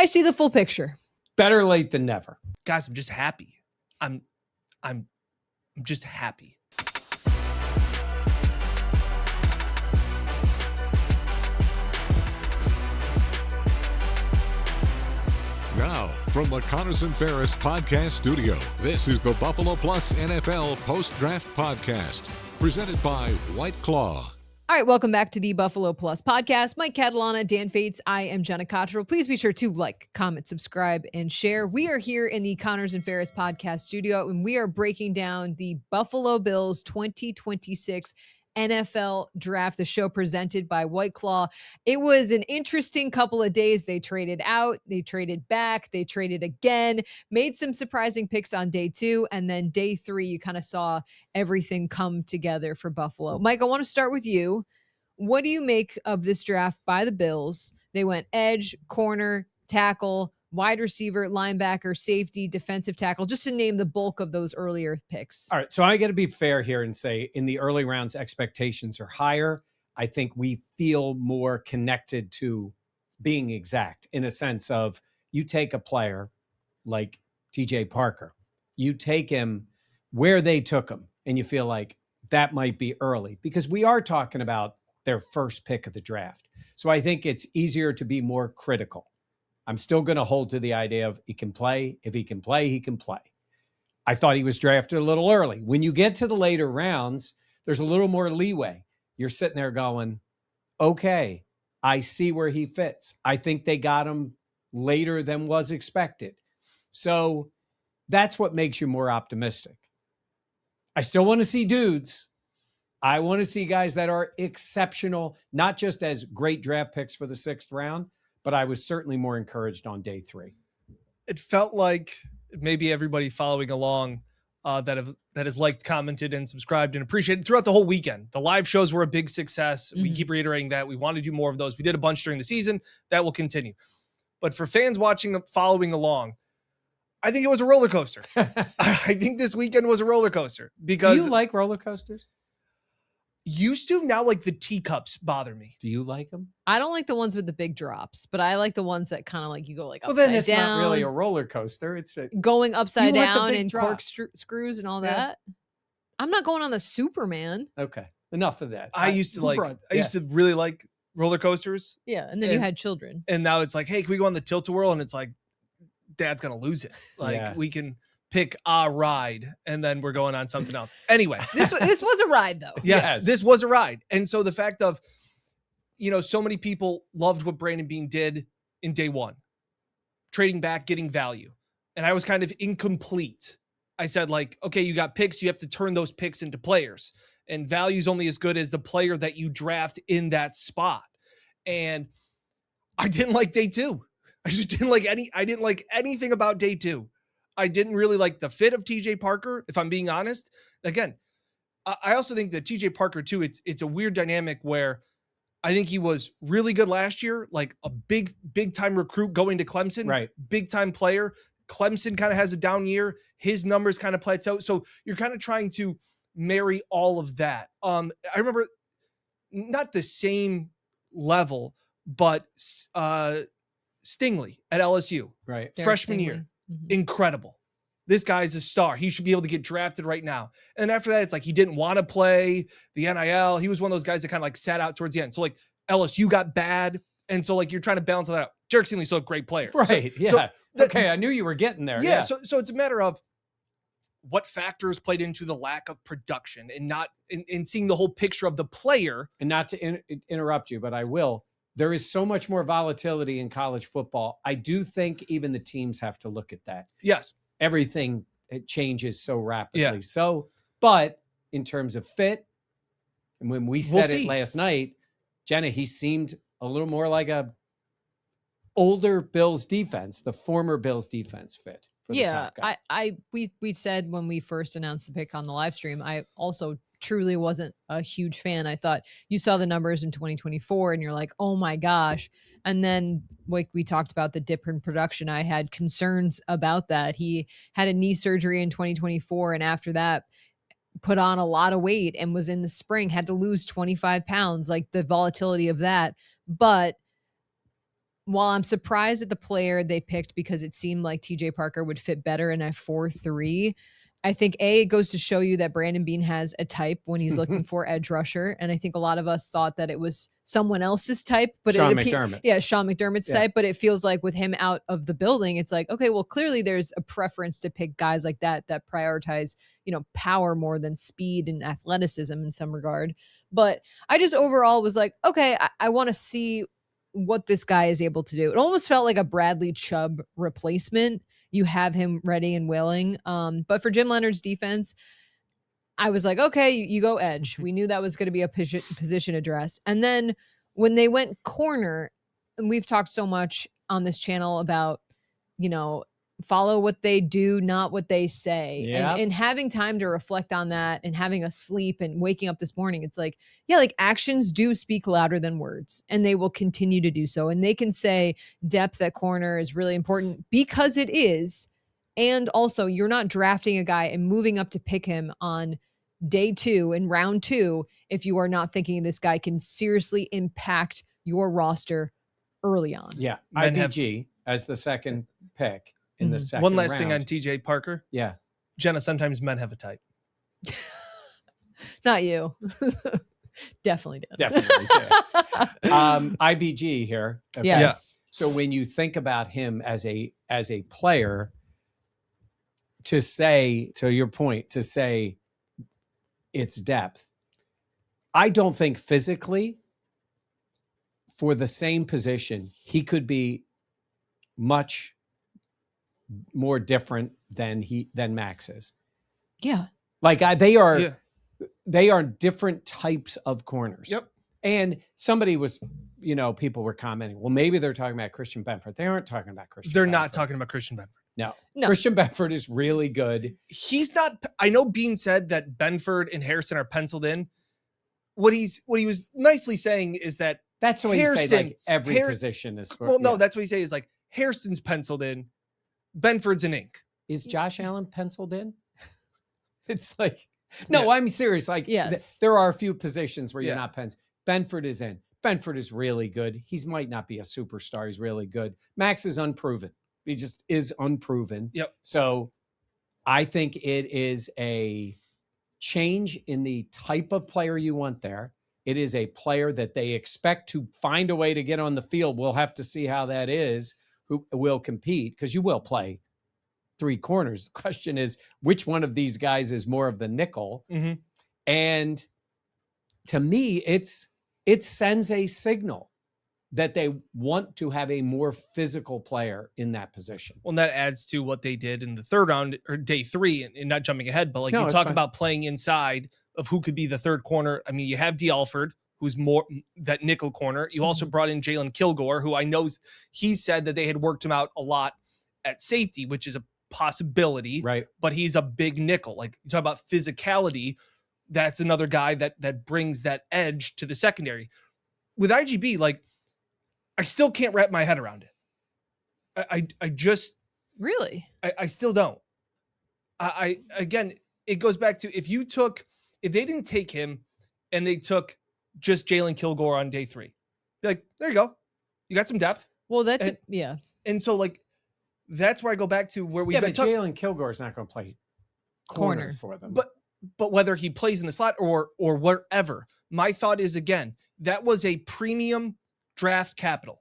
I see the full picture. Better late than never. Guys, I'm just happy. I'm just happy. Now, from the Connors and Ferris podcast studio, this is the Buffalo Plus NFL Post-Draft Podcast, presented by White Claw. All right, welcome back to the Buffalo Plus podcast. Mike Catalana, Dan Fates. I am Jenna Cottrell. Please be sure to like, comment, subscribe, and share. We are here in the Connors and Ferris podcast studio, and we are breaking down the Buffalo Bills 2026 NFL draft, the show presented by White Claw. It was an interesting couple of days. They traded out, they traded back, they traded again, made some surprising picks on day 2, and then day 3, you kind of saw everything come together for Buffalo. Mike, I want to start with you. What do you make of this draft by the Bills? They went edge, corner, tackle, wide receiver, linebacker, safety, defensive tackle, just to name the bulk of those earlier picks. All right, so I got to be fair here and say in the early rounds, expectations are higher. I think we feel more connected to being exact in a sense of you take a player like TJ Parker, you take him where they took him, and you feel like that might be early because we are talking about their first pick of the draft. So I think it's easier to be more critical. I'm still going to hold to the idea of he can play. If he can play, he can play. I thought he was drafted a little early. When you get to the later rounds, there's a little more leeway. You're sitting there going, okay, I see where he fits. I think they got him later than was expected. So that's what makes you more optimistic. I still want to see dudes. I want to see guys that are exceptional, not just as great draft picks for the 6th round, but I was certainly more encouraged on day 3. It felt like maybe everybody following along that has liked, commented, and subscribed and appreciated throughout the whole weekend. The live shows were a big success. We keep reiterating that. We want to do more of those. We did a bunch during the season. That will continue. But for fans following along, I think it was a roller coaster. I think this weekend was a roller coaster because. Do you like roller coasters? Used to, now like the teacups bother me. Do you like them? I don't like the ones with the big drops, but I like the ones that kind of like you go like upside down. Well, then it's down, not really a roller coaster. It's going upside down and corkscrews and all that. I'm not going on the Superman. Okay, enough of that. I used to really like roller coasters. Yeah, and then you had children. And now it's like, hey, can we go on the tilt-a-whirl? And it's like, Dad's gonna lose it. Like we can pick a ride and then we're going on something else. Anyway, this was a ride though. Yes, this was a ride. And so the fact of, so many people loved what Brandon Beane did in day 1, trading back, getting value. And I was kind of incomplete. I said like, okay, you got picks. You have to turn those picks into players, and value is only as good as the player that you draft in that spot. And I didn't like day 2. I just didn't like I didn't like anything about day 2. I didn't really like the fit of TJ Parker, if I'm being honest. Again, I also think that TJ Parker too, it's a weird dynamic where I think he was really good last year, like a big time recruit going to Clemson, right? Big time player. Clemson kind of has a down year. His numbers kind of plateau. So you're kind of trying to marry all of that. I remember not the same level, but Stingley at LSU, right? Freshman year. Incredible. This guy's a star. He should be able to get drafted right now. And after that, it's like he didn't want to play the NIL. He was one of those guys that kind of like sat out towards the end. So like LSU got bad. And so like you're trying to balance that out. Derek Stingley's still a great player. Right. Okay. I knew you were getting there. Yeah. So it's a matter of what factors played into the lack of production and not in seeing the whole picture of the player. And not to interrupt you, but I will. There is so much more volatility in college football. I do think even the teams have to look at that. Yes. Everything it changes so rapidly. Yeah. So, but in terms of fit, and when we said it last night, Jenna, he seemed a little more like a older Bills defense, the former Bills defense fit. For the top guy. We said when we first announced the pick on the live stream, I also truly wasn't a huge fan. I thought you saw the numbers in 2024 and you're like, oh my gosh. And then like we talked about the dip in production, I had concerns about that. He had a knee surgery in 2024. And after that put on a lot of weight and was in the spring, had to lose 25 pounds, like the volatility of that. But while I'm surprised at the player they picked because it seemed like TJ Parker would fit better in a 4-3, I think it goes to show you that Brandon Beane has a type when he's looking for edge rusher. And I think a lot of us thought that it was someone else's type, but Sean McDermott's. Yeah, Sean McDermott's type. But it feels like with him out of the building, it's like, okay, well, clearly there's a preference to pick guys like that prioritize, power more than speed and athleticism in some regard. But I just overall was like, okay, I want to see what this guy is able to do. It almost felt like a Bradley Chubb replacement. You have him ready and willing. But for Jim Leonard's defense, I was like, okay, you go edge. We knew that was going to be a position address. And then when they went corner, and we've talked so much on this channel about, follow what they do, not what they say. Yep. And having time to reflect on that and having a sleep and waking up this morning, it's like, yeah, like actions do speak louder than words, and they will continue to do so. And they can say depth at corner is really important because it is. And also, you're not drafting a guy and moving up to pick him on day 2 in round 2 if you are not thinking this guy can seriously impact your roster early on. Yeah, IBG as the second pick in the second One last round. thing on TJ Parker. Yeah. Jenna, sometimes men have a type. Not you. Definitely did. Definitely did. IBG here. Okay? Yes. So when you think about him as a player, to say, to your point, to say it's depth, I don't think physically for the same position, he could be much more different than Max is. Yeah. Like they are different types of corners. Yep. And somebody was, people were commenting, well, maybe they're talking about Christian Benford. They aren't talking about Christian They're Benford. not talking about Christian Benford. No. No. Christian Benford is really good. He's not. I know Bean said that Benford and Harrison are penciled in. What he was nicely saying is that That's what he said. Like every position is. No, that's what he say is like Harrison's penciled in, Benford's an ink. Is Josh Allen penciled in? It's like, no, I'm serious. Like, yes. There are a few positions where you're Yeah. not penciled. Benford is in. Benford is really good. He might not be a superstar. He's really good. Max is unproven. He just is unproven. Yep. So I think it is a change in the type of player you want there. It is a player that they expect to find a way to get on the field. We'll have to see how that is, who will compete, because you will play 3 corners. The question is, which one of these guys is more of the nickel? Mm-hmm. And to me, it sends a signal that they want to have a more physical player in that position. Well, and that adds to what they did in the 3rd round or day 3, and not jumping ahead, but like you talk about playing inside of who could be the 3rd corner. I mean, you have D. Alford, who's more that nickel corner. You also brought in Jalen Kilgore, who I know he said that they had worked him out a lot at safety, which is a possibility, right? But he's a big nickel. Like you talk about physicality, that's another guy that brings that edge to the secondary. With IGB, like I still can't wrap my head around it. I just really, I still don't. I again, it goes back to if they didn't take him and they took just Jalen Kilgore on day 3, be like, there you go, you got some depth. Well, that's and, yeah. And so like that's where I go back to where we've been. But Jalen Kilgore is not going to play corner for them. But whether he plays in the slot or wherever, my thought is again that was a premium draft capital.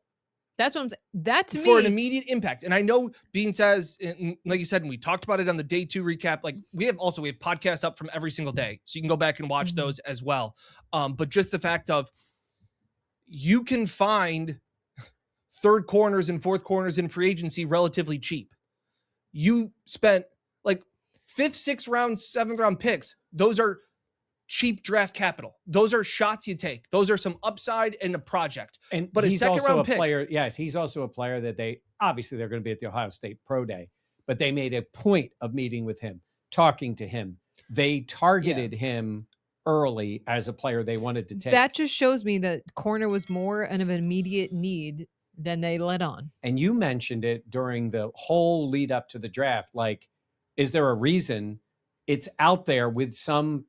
That's what I'm saying. That to me for an immediate impact. And I know Bean says, like you said, and we talked about it on the day 2 recap. Like we have podcasts up from every single day, so you can go back and watch those as well. But just the fact of you can find 3rd corners and 4th corners in free agency relatively cheap. You spent like 5th, 6th round, 7th round picks. Those are cheap draft capital. Those are shots you take. Those are some upside in a project. But he's also round a pick, player. Yes, he's also a player that they're going to be at the Ohio State Pro Day, but they made a point of meeting with him, talking to him. They targeted him early as a player they wanted to take. That just shows me that corner was more of an immediate need than they let on. And you mentioned it during the whole lead up to the draft. Like, is there a reason it's out there with some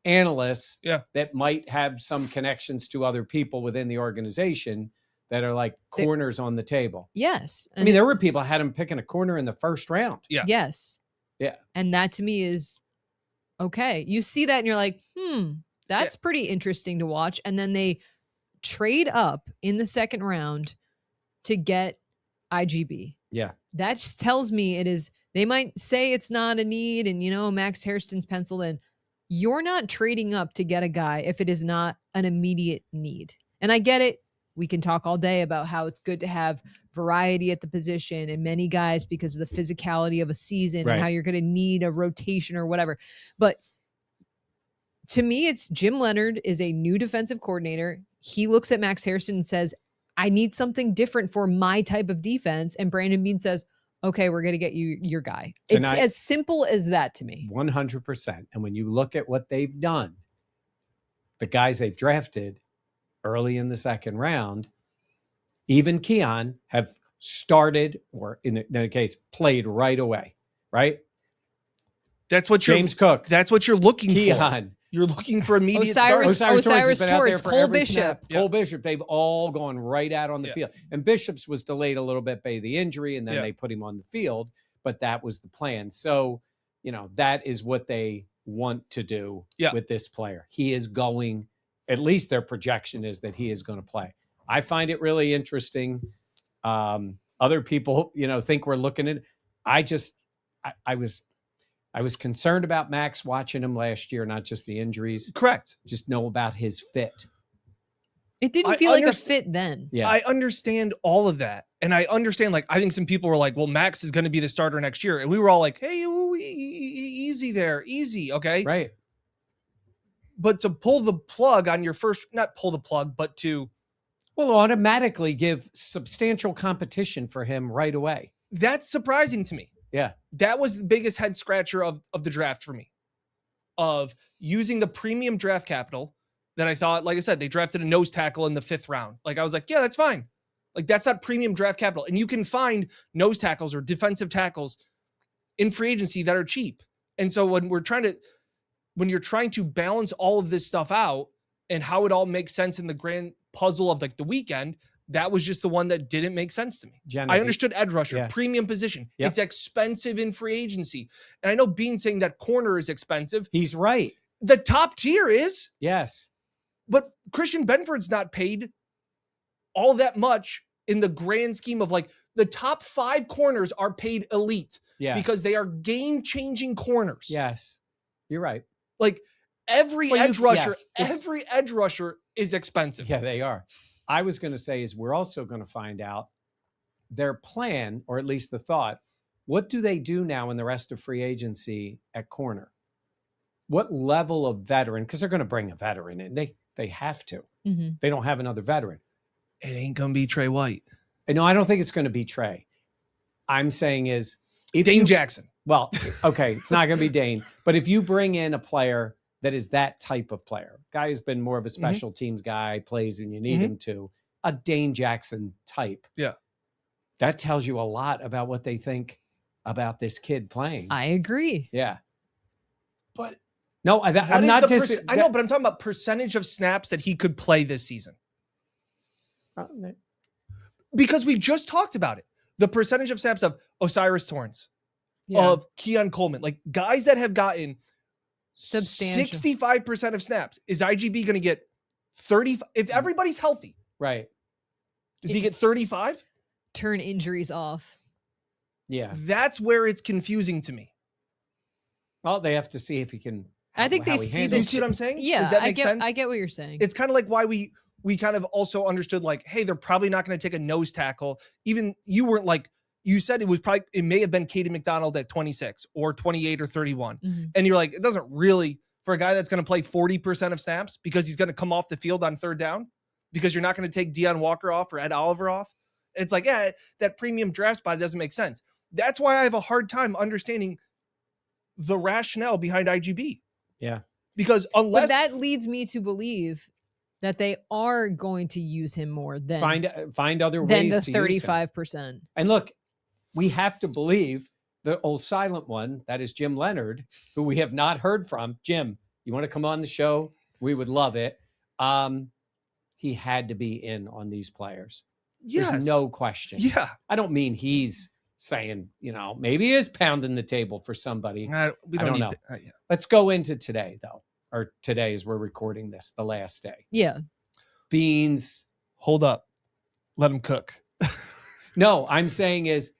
analysts that might have some connections to other people within the organization that are like corners on the table. Yes. I mean, there were people that had him picking a corner in the first round. Yeah. Yes. Yeah. And that to me is okay. You see that and you're like, that's pretty interesting to watch. And then they trade up in the second round to get IGB. Yeah. That just tells me it is, they might say it's not a need and, Max Hairston's penciled in. You're not trading up to get a guy if it is not an immediate need. And I get it. We can talk all day about how it's good to have variety at the position and many guys because of the physicality of a season and how you're going to need a rotation or whatever. But to me, it's Jim Leonard is a new defensive coordinator. He looks at Max Hairston and says, I need something different for my type of defense. And Brandon Beane says, okay, we're going to get you your guy. It's as simple as that to me. 100%. And when you look at what they've done, the guys they've drafted early in the second round, even Keon have started, or in a case, played right away, right? That's what James Cook. That's what you're looking Keon. for. You're looking for immediate Osiris Torrance, Cole Bishop. Cole Bishop. They've all gone right out on the field. And Bishop's was delayed a little bit by the injury, and then they put him on the field. But that was the plan. So, that is what they want to do with this player. He is going, at least their projection is that he is going to play. I find it really interesting. Other people, think we're looking at it. I was concerned about Max watching him last year, not just the injuries. Correct. Just know about his fit. It didn't feel like a fit then. Yeah. I understand all of that. And I understand, I think some people were like, well, Max is going to be the starter next year. And we were all like, hey, easy there. Easy. Okay. Right. But to pull the plug on your first, not pull the plug, but to. Well, automatically give substantial competition for him right away. That's surprising to me. Yeah. That was the biggest head scratcher of the draft for me, of using the premium draft capital that I thought, like I said, they drafted a nose tackle in the 5th round. I was like, yeah, that's fine. That's not premium draft capital. And you can find nose tackles or defensive tackles in free agency that are cheap. And so when you're trying to balance all of this stuff out and how it all makes sense in the grand puzzle of the weekend, that was just the one that didn't make sense to me. I understood edge rusher, premium position. Yep. It's expensive in free agency. And I know Bean saying that corner is expensive. He's right. The top tier is. Yes. But Christian Benford's not paid all that much in the grand scheme of the top 5 corners are paid elite. Yeah. Because they are game-changing corners. Yes. You're right. Every edge rusher is expensive. Yeah, they are. I was going to say is we're also going to find out their plan, or at least the thought, what do they do now in the rest of free agency at corner? What level of veteran, because they're going to bring a veteran in. They have to. Mm-hmm. They don't have another veteran. It ain't going to be Trey White. No, I don't think it's going to be Trey. I'm saying is... Dane Jackson. Well, okay, it's not going to be Dane. But if you bring in a player that is that type of player, guy who's been more of a special teams guy, plays when you need him to, a Dane Jackson type. Yeah. That tells you a lot about what they think about this kid playing. I agree. Yeah. But no, I'm not. I know, but I'm talking about percentage of snaps that he could play this season. Because we just talked about it. The percentage of snaps of Osiris Torrance, of Keon Coleman, guys that have gotten substantial 65% of snaps. Is IGB going to get 30? If everybody's healthy, right? Does he get 35? Turn injuries off. Yeah. That's where it's confusing to me. Well, they have to see if he can. I think they see this. You see what I'm saying? Yeah. Does that make sense? I get what you're saying. It's kind of why we kind of also understood hey, they're probably not going to take a nose tackle. Even you weren't you said it may have been Katie McDonald at 26 or 28 or 31. Mm-hmm. And you're it doesn't really, for a guy that's going to play 40% of snaps because he's going to come off the field on 3rd down, because you're not going to take Deion Walker off or Ed Oliver off. It's that premium draft spot doesn't make sense. That's why I have a hard time understanding the rationale behind IGB. Yeah. Because but that leads me to believe that they are going to use him more than find other ways than to the use 35%. And look, we have to believe the old silent one, that is Jim Leonard, who we have not heard from. Jim, you want to come on the show? We would love it. He had to be in on these players. Yes. There's no question. Yeah. I don't mean he's saying, maybe he is pounding the table for somebody. We don't know. Yeah. Let's go into today, though. Or today, as we're recording this, the last day. Yeah. Beans. Hold up. Let him cook. No, I'm saying is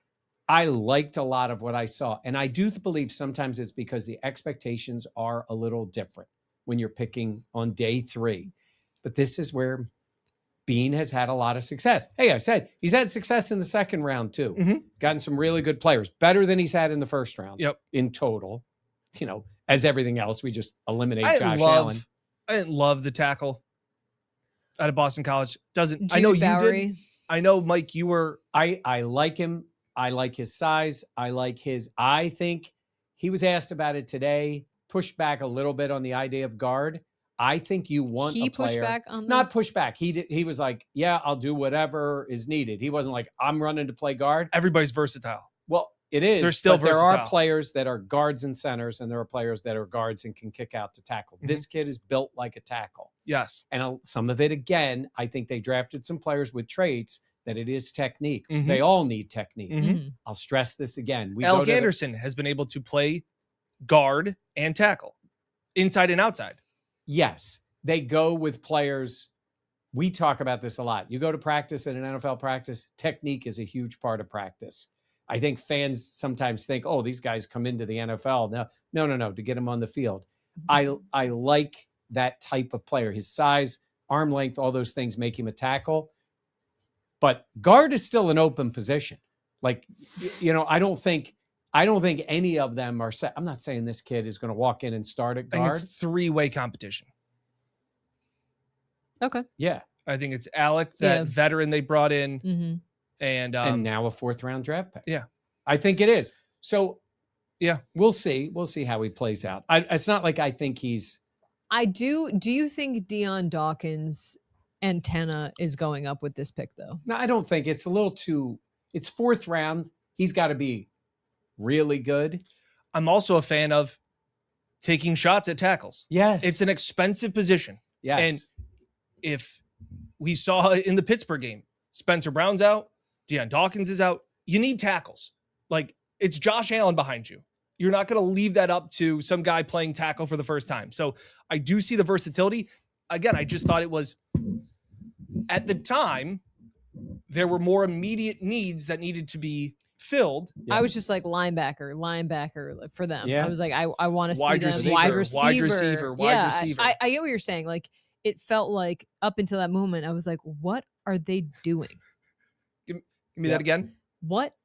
I liked a lot of what I saw. And I do believe sometimes it's because the expectations are a little different when you're picking on day 3. But this is where Bean has had a lot of success. Hey, I said he's had success in the second round too. Mhm. Gotten some really good players, better than he's had in the first round. Yep. In total, as everything else, we just eliminate Josh I Allen. didn't love the tackle out of Boston College. Jude I know you Bowery. did. I know, Mike, you were. I like him. I like his size. I think he was asked about it today, pushed back a little bit on the idea of guard. I think you want a player. Pushed back on not push back. He was like, yeah, I'll do whatever is needed. He wasn't like, I'm running to play guard. Everybody's versatile. Well, it is. They're still but there versatile. are players that are guards and centers, and there are players that are guards and can kick out to tackle. Mhm. This kid is built like a tackle. Yes. And some of it, again, I think they drafted some players with traits that it is technique. Mhm. They all need technique. Mhm. I'll stress this again. Alec Anderson has been able to play guard and tackle, inside and outside. Yes. They go with players. We talk about this a lot. You go to practice at an NFL practice, technique is a huge part of practice. I think fans sometimes think, oh, these guys come into the NFL. No, to get them on the field. I like that type of player. His size, arm length, all those things make him a tackle. But guard is still an open position. Like, I don't think any of them are set. I'm not saying this kid is going to walk in and start at I think guard. it's 3-way competition. Okay. Yeah. I think it's Alec, that veteran they brought in, Mm-hmm. and now a 4th round draft pick. Yeah. I think it is. So, yeah, we'll see. We'll see how he plays out. It's not like I think he's. Do you think Deion Dawkins' antenna is going up with this pick, though? No, I don't think it's a little too. It's 4th round. He's got to be really good. I'm also a fan of taking shots at tackles. Yes. It's an expensive position. Yes. And if we saw in the Pittsburgh game, Spencer Brown's out, Deion Dawkins is out, you need tackles. Like, it's Josh Allen behind you. You're not going to leave that up to some guy playing tackle for the first time. So I do see the versatility. Again, I just thought it was, at the time, there were more immediate needs that needed to be filled. Yeah. I was just like linebacker for them. Yeah. I was like, I want to see them wide receiver. Wide receiver. I get what you're saying. Like, it felt like up until that moment, I was like, what are they doing? Give me that again. What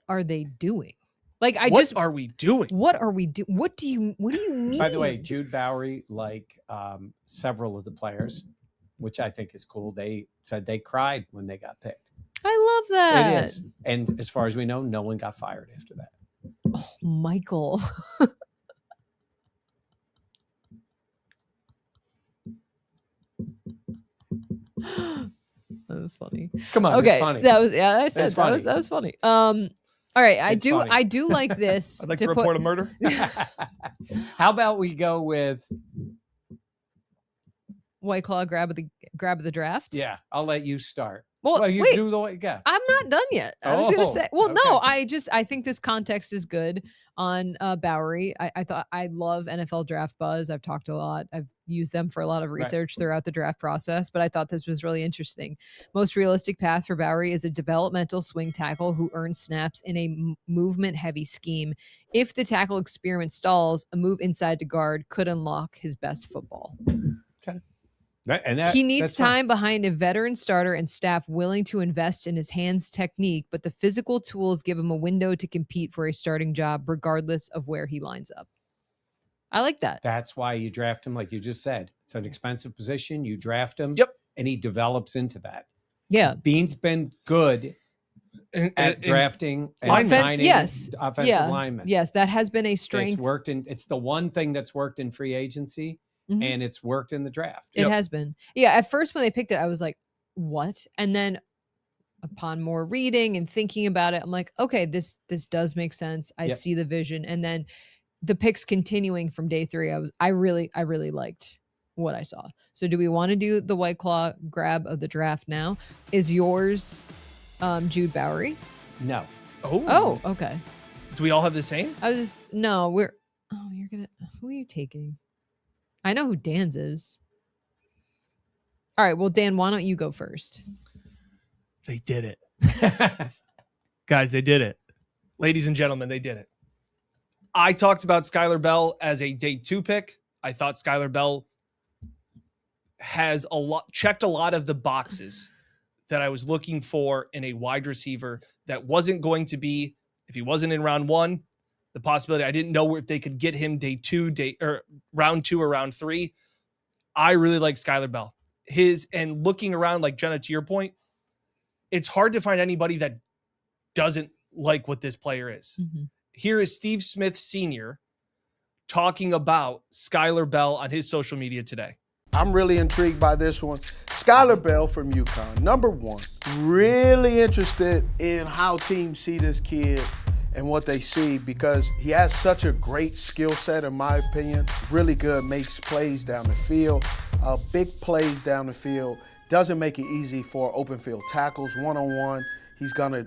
are they doing? Like, what are we doing? What are we doing? What do you mean? By the way, Jude Bowery, like several of the players, which I think is cool, they said they cried when they got picked. I love that. It is. And as far as we know, no one got fired after that. Oh, Michael. That was funny. Come on, okay, it's funny. that was I said that was funny. All right, It's funny. I do like this. I'd like to report a murder. How about we go with White Claw grab of the draft? Yeah, I'll let you start. Well, you wait, do the way you go. I'm not done yet. I was gonna say, well, okay. no, I think this context is good on Bowery. I thought I love NFL Draft Buzz. I've talked a lot. I've used them for a lot of research throughout the draft process, but I thought this was really interesting. Most realistic path for Bowery is a developmental swing tackle who earns snaps in a movement-heavy scheme. If the tackle experiment stalls, a move inside to guard could unlock his best football. Okay. He needs time behind a veteran starter and staff willing to invest in his hands technique, but the physical tools give him a window to compete for a starting job regardless of where he lines up. I like that. That's why you draft him, like you just said. It's an expensive position. You draft him, and he develops into that. Yeah. Bean's been good at drafting and signing offensive linemen. Yes, that has been a strength. It's the one thing that's worked in free agency. Mm-hmm. And it's worked in the draft. It has been. Yeah, at first when they picked it, I was like, what? And then upon more reading and thinking about it, I'm like, okay, this does make sense. I see the vision. And then the picks continuing from day 3, I really liked what I saw. So do we want to do the White Claw grab of the draft now? Is yours Jude Bowery? No. Oh, okay. Do we all have the same? Who are you taking? I know who Dan's is. All right, well, Dan, why don't you go first? They did it. Guys, they did it. Ladies and gentlemen, they did it. I talked about Skylar Bell as a day 2 pick. I thought Skylar Bell has checked a lot of the boxes that I was looking for in a wide receiver that wasn't going to be, if he wasn't in round 1, the possibility, I didn't know if they could get him round 2 or round 3. I really like Skylar Bell. And looking around, like Jenna, to your point, it's hard to find anybody that doesn't like what this player is. Mm-hmm. Here is Steve Smith Sr. talking about Skylar Bell on his social media today. I'm really intrigued by this one. Skylar Bell from UConn, number 1. Really interested in how teams see this kid and what they see because he has such a great skill set, in my opinion. Really good, makes plays down the field, big plays down the field. Doesn't make it easy for open field tackles, one-on-one. He's gonna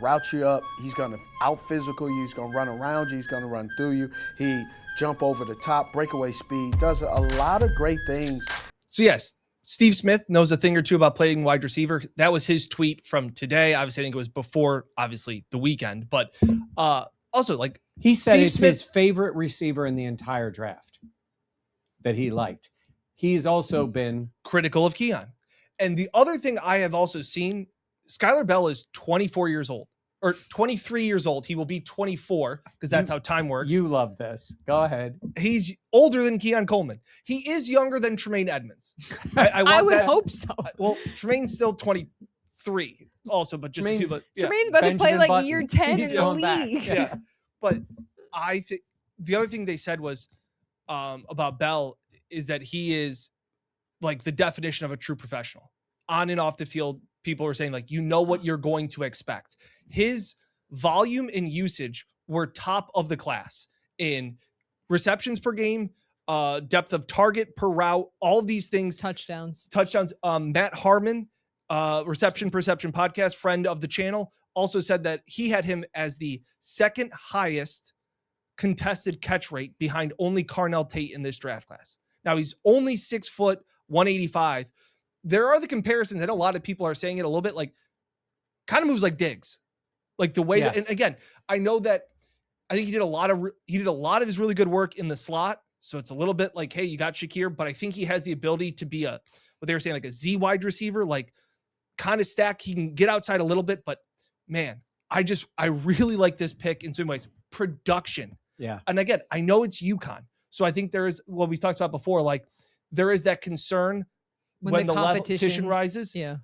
route you up. He's gonna out-physical you. He's gonna run around you. He's gonna run through you. He jump over the top, breakaway speed, does a lot of great things. So yes, Steve Smith knows a thing or two about playing wide receiver. That was his tweet from today. Obviously, I think it was before, obviously, the weekend. But also, like, he said, Steve it's Smith, his favorite receiver in the entire draft that he liked. He's also been critical of Keon. And the other thing I have also seen, Skylar Bell is 24 years old. Or 23 years old. He will be 24 because that's how time works. You love this. Go ahead. He's older than Keon Coleman. He is younger than Tremaine Edmonds. I would hope so. Well, Tremaine's still 23 also, but just Tremaine's about to play like Button. year 10 in the league. Yeah. But I think the other thing they said was about Bell is that he is like the definition of a true professional. On and off the field, people are saying, like, you know what you're going to expect. His volume and usage were top of the class in receptions per game, depth of target per route, all of these things. Touchdowns. Matt Harmon, Reception Perception podcast, friend of the channel, also said that he had him as the second highest contested catch rate behind only Carnell Tate in this draft class. Now, he's only 6 foot, 185. There are the comparisons, and a lot of people are saying it a little bit like, kind of moves like Diggs. Like the way that, and again, I know that I think he did a lot of his really good work in the slot. So it's a little bit like, hey, you got Shakir, but I think he has the ability to be what they were saying, like a Z wide receiver, like kind of stack. He can get outside a little bit, but man, I really like this pick in some ways. Production. Yeah. And again, I know it's UConn. So I think there is what we talked about before, like there is that concern when the competition rises. Yeah.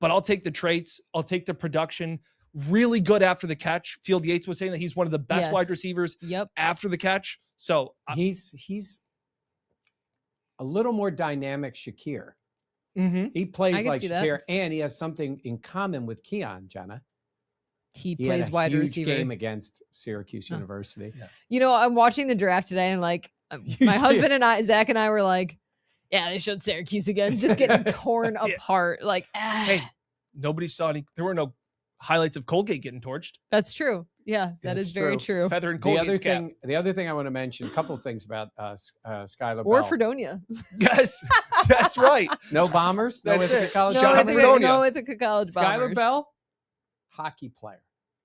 But I'll take the traits. I'll take the production. Really good after the catch. Field Yates was saying that he's one of the best wide receivers after the catch. So he's a little more dynamic Shakir. Mm-hmm. He plays like Shakir, and he has something in common with Keon, Jenna. He plays wide receiver. Game against Syracuse University. Yes. You know, I'm watching the draft today, and like my husband and I, Zach and I, were like, yeah, they showed Syracuse again, just getting torn apart. Like, hey, nobody saw any. There were no highlights of Colgate getting torched. That's true. Yeah, that is very true. Feather and Colgate's the other thing I want to mention, a couple of things about Skylar or Bell. Fredonia. Yes, that's right. No Bombers. That's no Ithaca College. No Ithaca College Bombers. Skylar Bell, hockey player.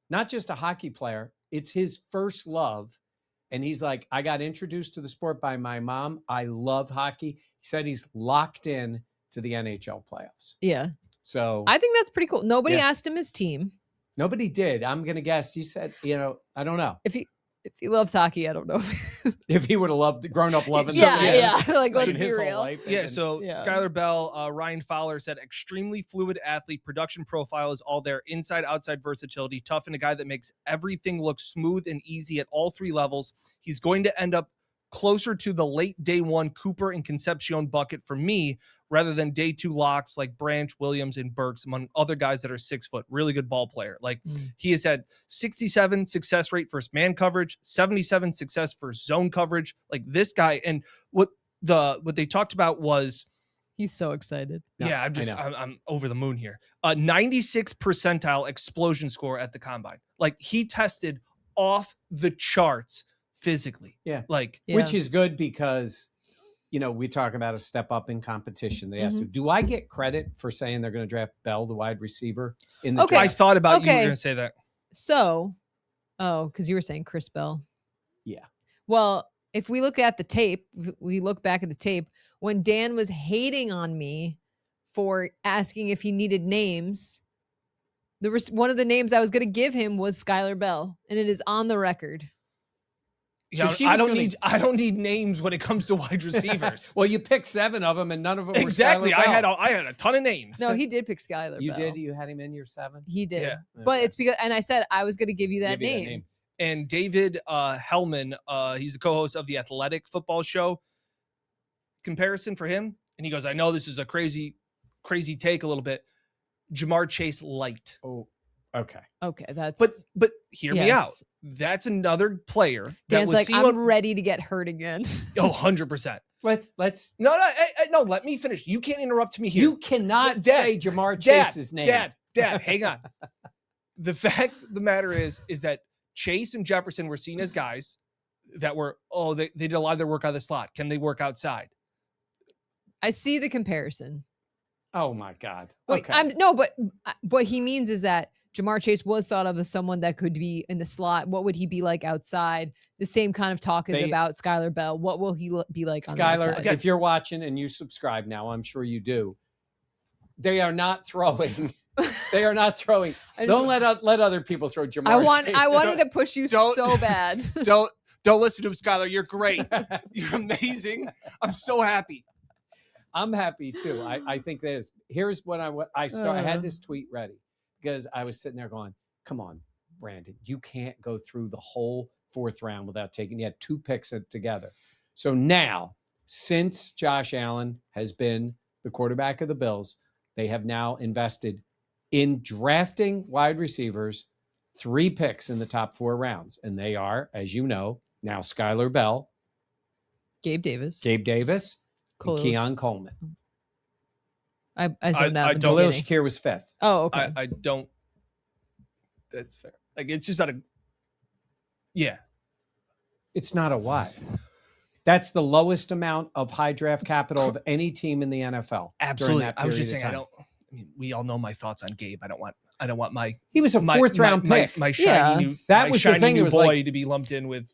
Not just a hockey player. It's his first love. And he's like, I got introduced to the sport by my mom. I love hockey. He said he's locked in to the NHL playoffs. Yeah. So I think that's pretty cool. Nobody asked him his team. Nobody did. I'm going to guess. You said, I don't know. If he loves hockey, I don't know. If he would have grown up loving like let's be real. Life, Skylar Bell, Ryan Fowler said, extremely fluid athlete, production profile is all there, inside, outside versatility, tough, and a guy that makes everything look smooth and easy at all 3 levels. He's going to end up closer to the late day 1 Cooper and Concepcion bucket for me, rather than day 2 locks like Branch, Williams, and Burks, among other guys that are 6 foot. Really good ball player. Like he has had 67 success rate versus man coverage, 77 success for zone coverage. Like this guy, and what what they talked about was, He's so excited. No, yeah, I'm over the moon here. 96 percentile explosion score at the combine. Like, he tested off the charts physically. Yeah. Like, Which is good because, we talk about a step up in competition. They asked you, do I get credit for saying they're going to draft Bell, the wide receiver, in the I draft? thought about you were going to say that. So, because you were saying Chris Bell. Yeah. Well, if we look at the tape, we look back at the tape, when Dan was hating on me for asking if he needed names, one of the names I was going to give him was Skylar Bell, and it is on the record. Yeah, So I don't need names when it comes to wide receivers. Well, you picked 7 of them, and none of them exactly. were Skylar Bell. I had a ton of names. No, he did pick Skylar Bell. You did? You had him in your 7? He did. Yeah. But Okay. it's because, and I said I was going to give you that name. And David Hellman, he's the co-host of the Athletic Football Show. Comparison for him, and he goes, I know this is a crazy take a little bit. Jamar Chase light. Oh, okay. Okay, that's. But hear me out. That's another player that Dan's was like, seen I'm ready to get hurt again. 100%. Let's. No. Let me finish. You can't interrupt me here. You cannot say Jamar Chase's name. Dad, hang on. The fact of the matter is that Chase and Jefferson were seen as guys that were, they did a lot of their work out of the slot. Can they work outside? I see the comparison. Oh my God. Wait, Okay. but what he means is that Jamar Chase was thought of as someone that could be in the slot. What would he be like outside? The same kind of talk is about Skylar Bell. What will he be like on the Skylar, outside? if you're watching and you subscribe now, I'm sure you do. They are not throwing. They are not throwing. Don't let other people throw Jamar. I wanted to push you so bad. Don't listen to him, Skylar. You're great. You're amazing. I'm so happy. I'm happy too. I think here's what I had this tweet ready because I was sitting there going, come on, Brandon, you can't go through the whole 4th round without taking, you had 2 picks together. So now, since Josh Allen has been the quarterback of the Bills, they have now invested in drafting wide receivers 3 picks in the top 4 rounds. And they are, as you know, now Skylar Bell, Gabe Davis, and Keon Coleman. I zoned out. Khalil Shakir was 5th. Oh, okay. I don't. That's fair. Like, it's just not a. Yeah. It's not a what? That's the lowest amount of high draft capital of any team in the NFL. Absolutely. That I was just saying, period of time. I mean, we all know my thoughts on Gabe. I don't want my. He was a 4th round pick. My shiny new. That my was the shiny thing. It new was boy like, to be lumped in with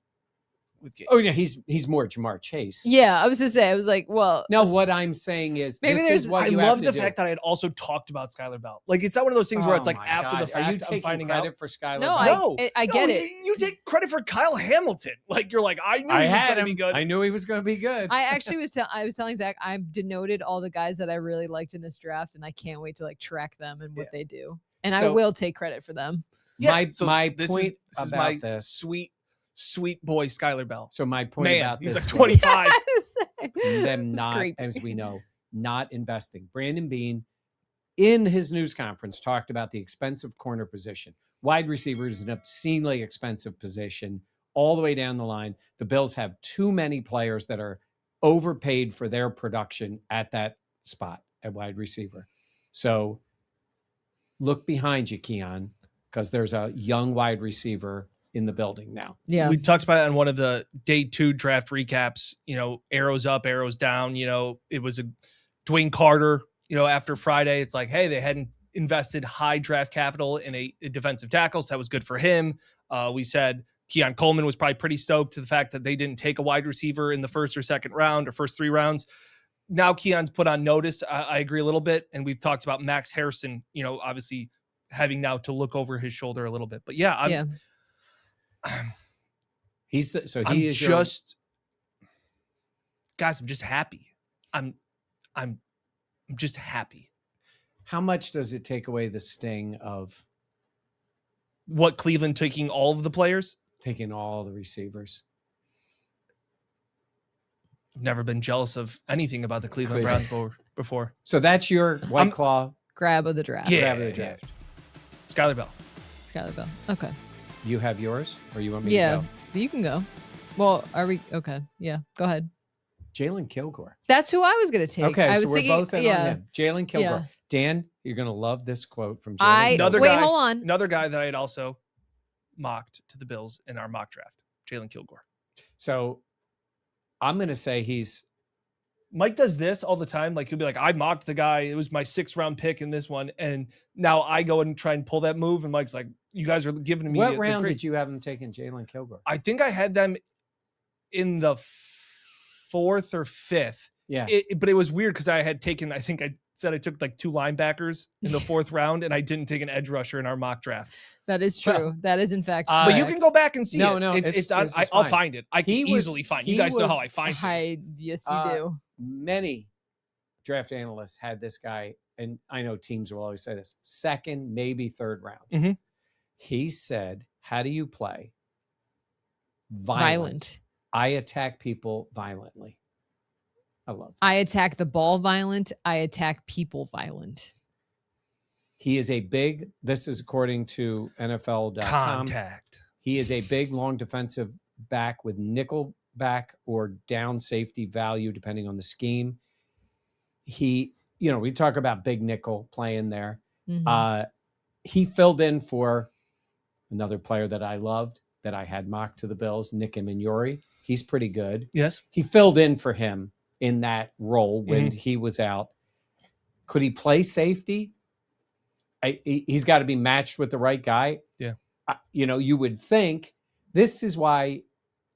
Gabe. Oh yeah, he's more Jamar Chase. Yeah, I was gonna say. I was like, well. No, what I'm saying is, Maybe this is what I you love have the to fact do. that I had also talked about Skylar Bell. Like, it's not one of those things where it's like my after God. the fact Are you I'm taking finding credit out. for Skylar No, Bell? I get it. You take credit for Kyle Hamilton. Like, you're like, I knew he was going to be good. I knew he was going to be good. I actually I was telling Zach, I've denoted all the guys that I really liked in this draft, and I can't wait to like track them and what they do. And I will take credit for them. My this point is about my this. sweet boy Skylar Bell. So my point about he's this like 25. them That's not, great. as we know, not investing. Brandon Beane, in his news conference, talked about the expensive corner position. Wide receiver is an obscenely expensive position all the way down the line. The Bills have too many players that are overpaid for their production at that spot at wide receiver. So look behind you, Keon, because there's a young wide receiver in the building now. Yeah. We talked about it on one of the day 2 draft recaps, arrows up, arrows down. It was a Dwayne Carter, after Friday, it's like, hey, they hadn't invested high draft capital in a defensive tackle. So that was good for him. We said Keon Coleman was probably pretty stoked to the fact that they didn't take a wide receiver in the 1st or 2nd round or first 3 rounds. Now Keon's put on notice. I agree a little bit. And we've talked about Max Harrison, obviously having now to look over his shoulder a little bit. But yeah, guys, I'm just happy. I'm just happy. How much does it take away the sting of what, Cleveland taking all of the players? Taking all the receivers. I've never been jealous of anything about the Cleveland Browns before. So that's your White Claw grab of the draft. Yeah. grab of the draft. Skylar Bell. Okay. You have yours, or you want me to go? You can go. Well, are we okay? Yeah, go ahead. Jalen Kilgore. That's who I was going to take. Okay, I so was we're thinking, both in on him. Jalen Kilgore. Yeah. Dan, you're going to love this quote from Jalen Another Kilgore. guy, hold on. Another guy that I had also mocked to the Bills in our mock draft, Jalen Kilgore. So I'm going to say Mike does this all the time. Like he'll be like, I mocked the guy. It was my 6th round pick in this one. And now I go and try and pull that move. And Mike's like, you guys are giving me. What round did you have him taking Jalen Kilgore? I think I had them in the 4th or 5th. Yeah. But it was weird because I had taken, I think I said I took like 2 linebackers in the 4th round and I didn't take an edge rusher in our mock draft. That is true. Well, that is in fact. But you can go back and see it. No, I'll find it. I can easily find it. You guys know how I find things. Yes, you do. Many draft analysts had this guy, and I know teams will always say this, 2nd, maybe 3rd round. Mm-hmm. He said, how do you play? Violent. I attack people violently. I love that. I attack the ball violent. I attack people violent. He is this is according to NFL.com. Contact. He is a big, long defensive back with nickel back or down safety value, depending on the scheme. We talk about big nickel playing there. Mm-hmm. He filled in for another player that I loved, that I had mocked to the Bills, Nick Mignori. He's pretty good. Yes. He filled in for him in that role when he was out. Could he play safety? He's got to be matched with the right guy. Yeah. You would think this is why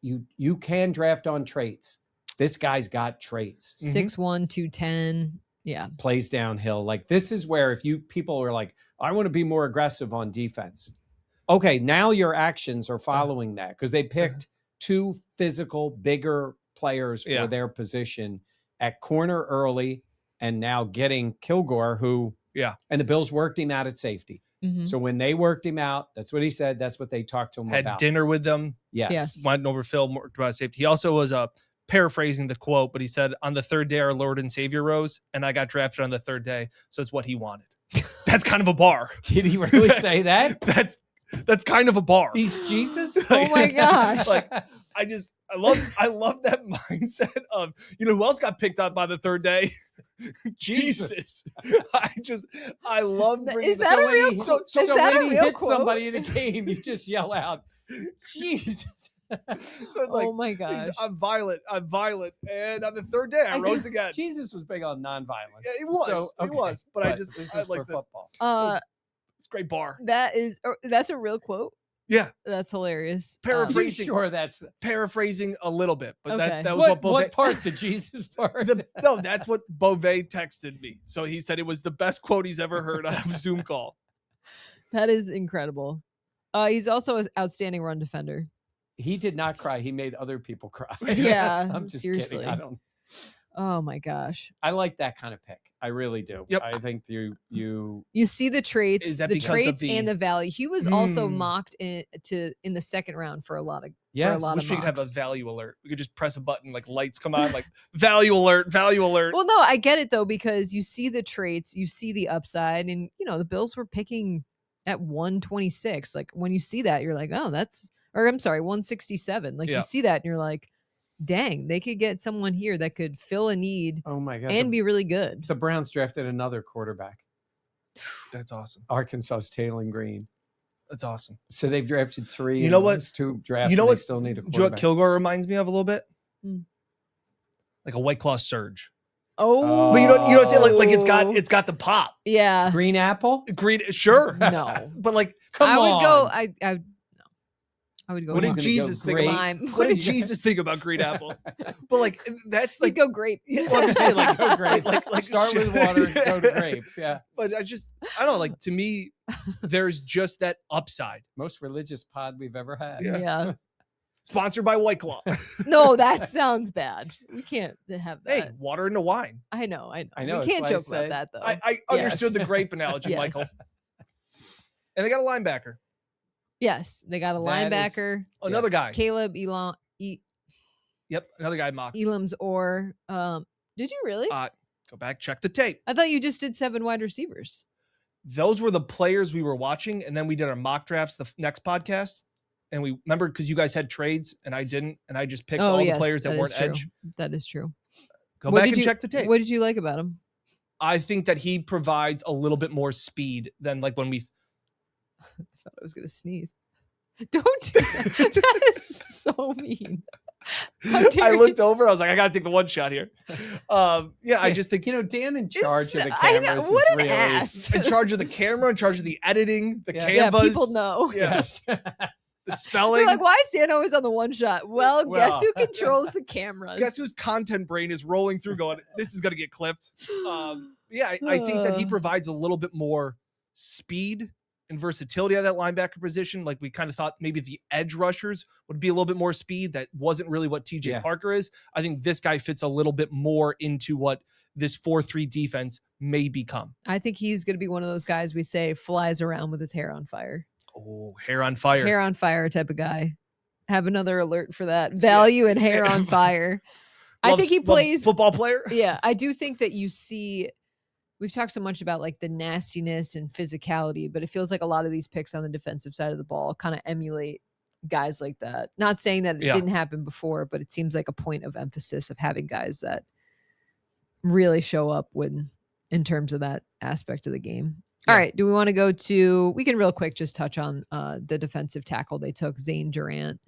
you can draft on traits. This guy's got traits. 6'1", 210. Yeah. Plays downhill. Like this is where people are like, I want to be more aggressive on defense. Okay, now your actions are following that because they picked 2 physical, bigger players for their position at corner early, and now getting Kilgore, and the Bills worked him out at safety. Mm-hmm. So when they worked him out, that's what he said. That's what they talked to him Had about. dinner with them. Yes. Went over film about safety. He also was paraphrasing the quote, but he said, on the 3rd day, our Lord and Savior rose, and I got drafted on the 3rd day. So it's what he wanted. That's kind of a bar. Did he really say that? That's kind of a bar. He's Jesus? Oh my gosh. I love that mindset of, who else got picked up by the 3rd day? Jesus. I love bringing Is that a real quote? So Is that when a he real hits quote? somebody in a game, you just yell out, Jesus. So it's like, oh my gosh. I'm violent. And on the 3rd day, I rose again. Jesus was big on nonviolence. Yeah, it was. It was. But this is I like for football. It's a great bar. That's a real quote. Yeah. That's hilarious. Paraphrasing. Sure, that's paraphrasing a little bit, but Okay. that was what Beauvais. What part? The Jesus part? No, that's what Beauvais texted me. So he said it was the best quote he's ever heard on a Zoom call. That is incredible. He's also an outstanding run defender. He did not cry. He made other people cry. Yeah, I'm just seriously. kidding. I don't. Oh my gosh. I like that kind of pick. I really do. Yep. I think you see the traits, Is that the because traits of the- and the value. He was also mocked in the 2nd round for a lot of Yes. for a lot Wish of we could have a mocks. value alert. We could just press a button, like lights come on, like value alert, value alert. Well, no, I get it though, because you see the traits, you see the upside, and the Bills were picking at 126. Like when you see that, you're like, oh, I'm sorry, 167. Like you see that and you're like, dang, they could get someone here that could fill a need Oh my God. and be really good. The Browns drafted another quarterback. That's awesome. Arkansas's Taylor Green. That's awesome. So they've drafted 3. You in know the what? last 2 drafts. You know and what? They still need a Do you know what quarterback. Kilgore reminds me of a little bit? Hmm. Like a White Claw Surge. Oh, But you know what I'm saying? Like it's got the pop. yeah. Green apple? Green, sure. No. But like, Come I would on. go. I would go. what Are you did gonna go Jesus think grape? about? lime. What did Jesus think about green apple? But like, that's You'd like, go grape. yeah, well, I'm just saying, like, Go grape. like Start with water, go to grape. Yeah. But I don't know. Like to me, there's just that upside. Most religious pod we've ever had. Yeah. Yeah. Sponsored by White Claw. No, that sounds bad. We can't have that. Hey, water into wine. I know. I know, We that's can't why I joke said- about that though. I understood the grape analogy, Yes. Michael. And they got a linebacker. Yes, they got a That is- linebacker, Another guy. Caleb Yep, another guy mocked. Elam's or did you really? Go back, check the tape. I thought you just did 7 wide receivers. Those were the players we were watching, and then we did our mock drafts the next podcast. and we remember because you guys had trades and I didn't, and I just picked all the players that weren't edge. That is true. Go back and check the tape. What did you like about him? I think that he provides a little bit more speed than like when we. I thought I was going to sneeze. Don't do that. That is so mean. I looked over. I was like, I got to take the one shot here. I just think, Dan in charge of the cameras is really ass. In charge of the camera, in charge of the editing, the canvas. Yeah, people know. Yes. The spelling. They're like, why is Dan always on the one shot? Well, guess who controls the cameras? Guess whose content brain is rolling through going, this is going to get clipped. I think that he provides a little bit more speed and versatility at that linebacker position. Like we kind of thought maybe the edge rushers would be a little bit more speed. That wasn't really what TJ Parker is. I think this guy fits a little bit more into what this 4-3 defense may become. I think he's going to be one of those guys we say flies around with his hair on fire. Oh, hair on fire. Hair on fire type of guy. Have another alert for that. Value and hair on fire. I think he plays football player. Yeah, I do think that you see. We've talked so much about like the nastiness and physicality, but it feels like a lot of these picks on the defensive side of the ball kind of emulate guys like that. Not saying that it didn't happen before, but it seems like a point of emphasis of having guys that really show up in terms of that aspect of the game. All right. Do we want to go to, we can real quick just touch on the defensive tackle they took, Zane Durant.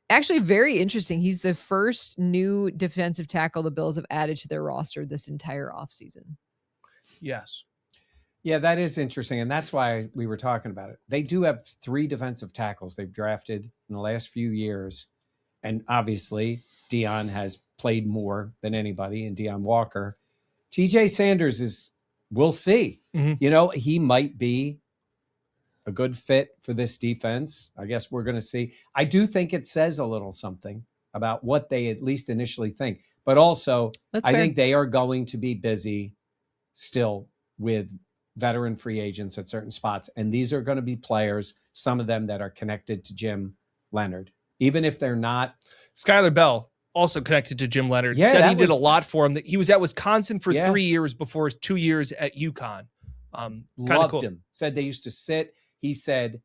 Actually, very interesting. He's the first new defensive tackle the Bills have added to their roster this entire offseason. Yes. Yeah, that is interesting. And that's why we were talking about it. They do have 3 defensive tackles they've drafted in the last few years. And obviously, Deion has played more than anybody, and Deion Walker. TJ Sanders is, we'll see. He might be a good fit for this defense. I guess we're going to see. I do think it says a little something about what they at least initially think. But also, I think they are going to be busy still with veteran free agents at certain spots. And these are going to be players, some of them that are connected to Jim Leonard. Even if they're not. Skylar Bell, also connected to Jim Leonard, said he did a lot for him. He was at Wisconsin for 3 years before his 2 years at UConn. Loved him. Said they used to sit. He said,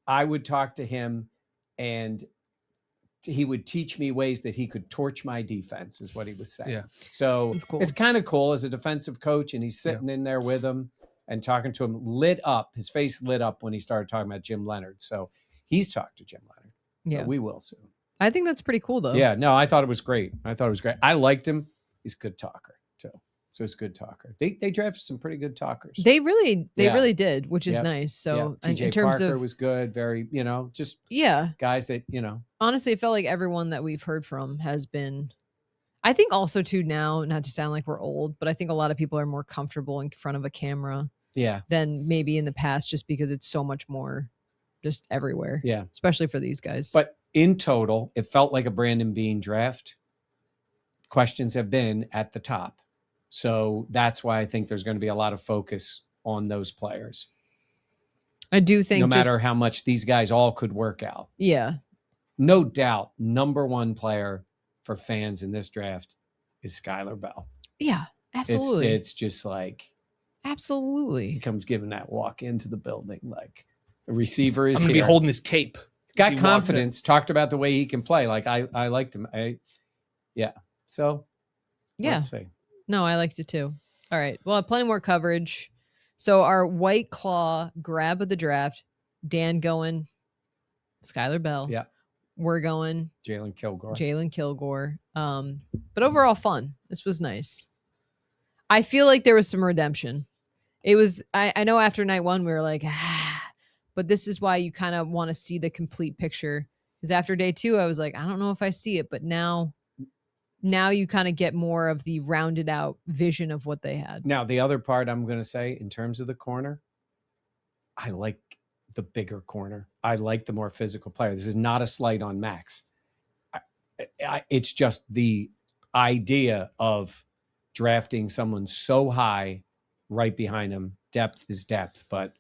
I would talk to him and he would teach me ways that he could torch my defense, is what he was saying. Yeah. So it's kind of cool as a defensive coach, and he's sitting in there with him and talking to him, lit up. His face lit up when he started talking about Jim Leonard. So he's talked to Jim Leonard. Yeah. So we will soon. I think that's pretty cool, though. Yeah, no, I thought it was great. I liked him. He's a good talker, too. So he's a good talker. They drafted some pretty good talkers. They really did, which is nice. So TJ in terms Parker of was good. Very, just guys that, Honestly, it felt like everyone that we've heard from has been, I think also too now, not to sound like we're old, but I think a lot of people are more comfortable in front of a camera than maybe in the past, just because it's so much more just everywhere. Yeah. Especially for these guys. But in total, it felt like a Brandon Beane draft. Questions have been at the top. So that's why I think there's going to be a lot of focus on those players. I do think no matter how much these guys all could work out. Yeah. No doubt, number one player for fans in this draft is Skylar Bell. Yeah, absolutely. It's just like. Absolutely. He comes giving that walk into the building like the receiver is I'm going to be holding his cape. Got confidence, talked about the way he can play. Like I liked him. So let's see. No, I liked it too. All right. Well, plenty more coverage. So our White Claw grab of the draft, Dan going Skylar Bell. Yeah. We're going Jalen Kilgore. But overall fun. This was nice. I feel like there was some redemption. It was, I know after night 1, we were like, but this is why you kind of want to see the complete picture. Because after day 2, I was like, I don't know if I see it, but now you kind of get more of the rounded out vision of what they had. Now, the other part I'm going to say in terms of the corner, I like the bigger corner. I like the more physical player. This is not a slight on Max. It's just the idea of drafting someone so high right behind him. Depth is depth, but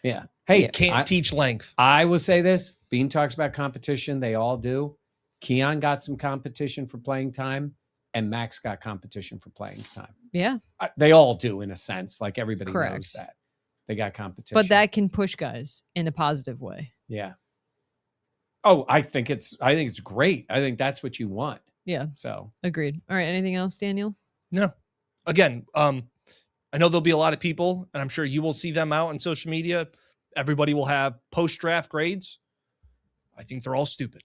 yeah. Hey, can't teach length. I will say this. Bean talks about competition. They all do. Keon got some competition for playing time, and Max got competition for playing time. Yeah. They all do in a sense. Like everybody Correct. knows that. They got competition. But that can push guys in a positive way. Yeah. Oh, I think it's great. I think that's what you want. Yeah. So Agreed. All right. Anything else, Daniel? No. Again, I know there'll be a lot of people, and I'm sure you will see them out on social media. Everybody will have post-draft grades. I think they're all stupid.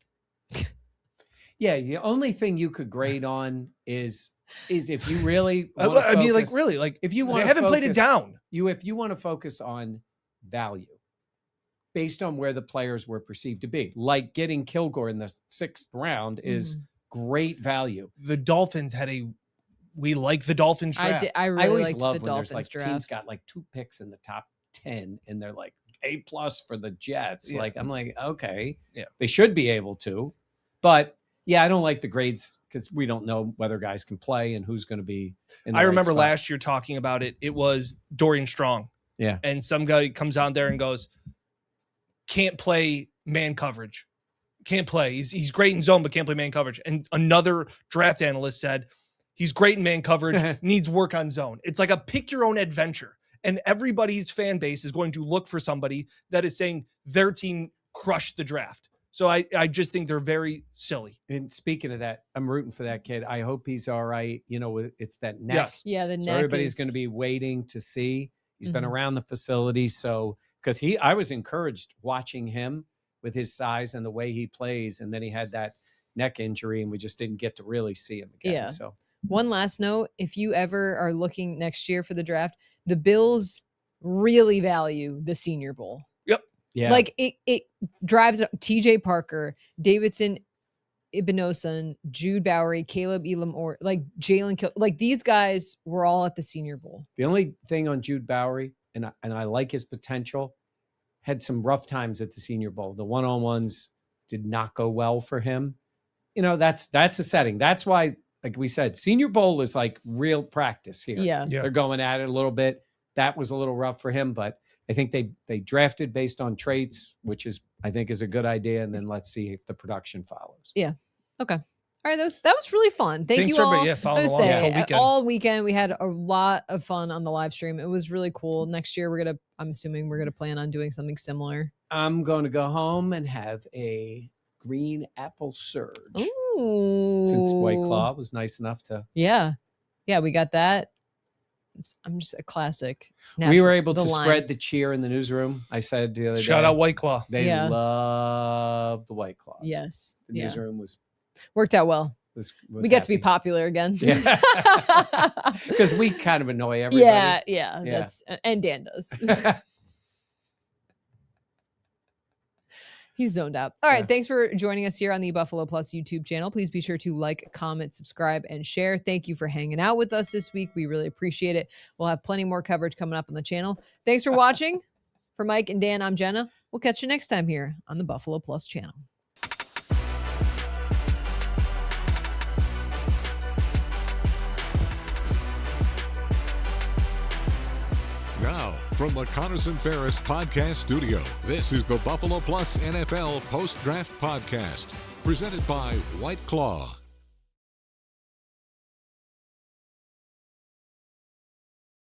yeah, the only thing you could grade on is if you really I wanna mean, like, focus- really, like, if you they want haven't played it down. if you want to focus on value based on where the players were perceived to be, like getting Kilgore in the 6th round is great value. The Dolphins we like the Dolphins draft. I I really always liked love the when there's Dolphins like draft. teams got like 2 picks in the top 10 and they're like A+ for the Jets. Yeah. Like I'm like, okay, Yeah. they should be able to, but yeah, I don't like the grades because we don't know whether guys can play and who's going to be in the I right remember spot. last year talking about it. It was Dorian Strong. Yeah. And some guy comes out there and goes, can't play man coverage. Can't play. He's great in zone, but can't play man coverage. And another draft analyst said, he's great in man coverage, needs work on zone. It's like a pick your own adventure. And everybody's fan base is going to look for somebody that is saying their team crushed the draft. So I just think they're very silly. And speaking of that, I'm rooting for that kid. I hope he's all right. You know, it's that neck. Yes. Yeah, the So neck everybody's is- going to be waiting to see. He's been Mhm. around the facility. So, because I was encouraged watching him with his size and the way he plays. And then he had that neck injury and we just didn't get to really see him again. Yeah. So, One last note, if you ever are looking next year for the draft, the Bills really value the Senior Bowl. yeah. Like it drives TJ Parker, Davidson Ibnoson, Jude Bowery, Caleb Elam, or like Jalen like these guys were all at the Senior Bowl. The only thing on Jude Bowery, and I like his potential, had some rough times at the Senior Bowl. The one-on-ones did not go well for him. You know, that's a setting. That's why, like we said, Senior Bowl is like real practice here. Yeah. Yeah. They're going at it a little bit. That was a little rough for him, but I think they drafted based on traits, which is I think is a good idea. And then let's see if the production follows. Yeah. Okay. All right. That was really fun. Thank Thanks you all. everybody, yeah, following I would along this say, whole weekend. all weekend we had a lot of fun on the live stream. It was really cool. Next year I'm assuming we're gonna plan on doing something similar. I'm going to go home and have a green apple surge. Ooh. Since White Claw was nice enough to. Yeah. Yeah, we got that. I'm just a classic. We natural- were able the to line. spread the cheer in the newsroom. I said the other Shout day. out White Claw. They Yeah. love the White Claws. Yes. The Yeah. newsroom was Worked out well. We get to be happy. popular again. Yeah. Because we kind of annoy everybody. yeah. Yeah. That's and Dan does. He's zoned out. All right. Yeah. Thanks for joining us here on the Buffalo Plus YouTube channel. Please be sure to like, comment, subscribe, and share. Thank you for hanging out with us this week. We really appreciate it. We'll have plenty more coverage coming up on the channel. Thanks for watching. For Mike and Dan, I'm Jenna. We'll catch you next time here on the Buffalo Plus channel. Now, from the Connors and Ferris Podcast Studio, this is the Buffalo Plus NFL Post Draft Podcast, presented by White Claw.